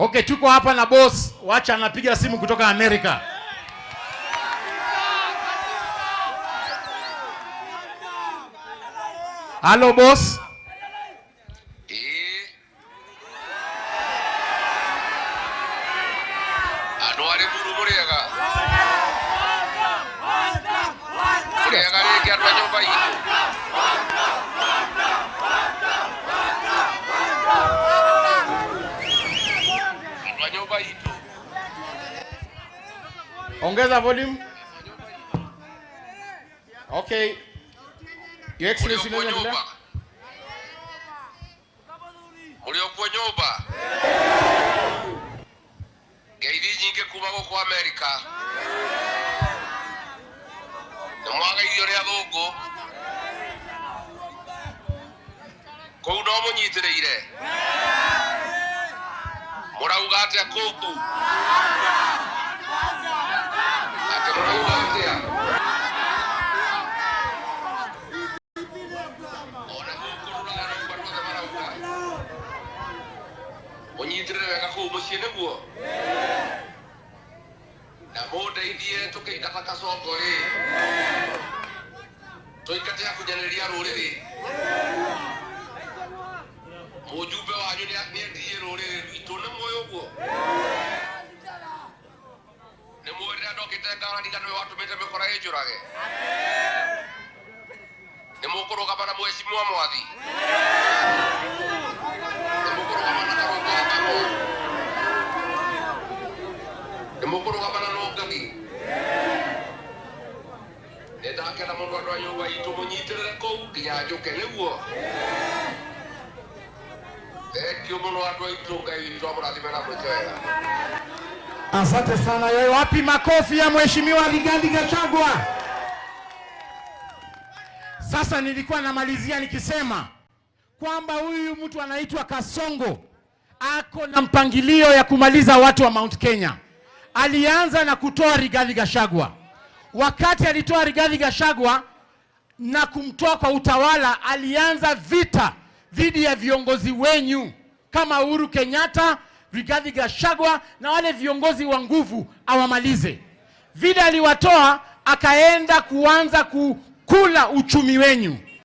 Okay, tuko hapa na boss. Wacha anapiga simu kutoka Amerika. Hello boss. Aduare buru muriaga. Muriaga ni kiarwa nyumba hii. Ongeza volume. Okay. Your Excellency, unaendelea? Uliokuwa nyumba. Gaidi nyingi kuma kwa Amerika. Namwaga irio ria thungu. Kou no munyitireire. Murauga atia kuku. Onyitire wega ku muciĩ nĩguo na mũndeithie tũkĩinda Kasongo rĩ tũikate kunyanĩria rũrĩrĩ mũjumbe wanyu nĩendirie rũrĩrĩ rwitũ nĩ muoyo ũguo nĩ mwĩrĩra ndokĩte ngarariga nĩwe watũmĩte mĩkora ĩnjũrage nĩ mũkũrũgama na mheshimiwa Mwathi Mukuru kabana no ngani. Ndaka na mundu andũ anyumba itu munyitirire kou kinya njuke nĩguo. Ekio muno andũ aitu Ngai witũ amũrathime na mwĩke wega. Asante sana. Wewe wapi makofi ya mheshimiwa Rigathi Gachagua? Sasa nilikuwa namalizia nikisema kwamba huyu mtu anaitwa Kasongo ako na mpangilio ya kumaliza watu wa Mount Kenya. Alianza na kutoa Rigathi Gachagua. Wakati alitoa Rigathi Gachagua na kumtoa kwa utawala, alianza vita dhidi ya viongozi wenyu kama Uhuru Kenyatta, Rigathi Gachagua na wale viongozi wa nguvu awamalize. Vile aliwatoa, akaenda kuanza kukula uchumi wenyu.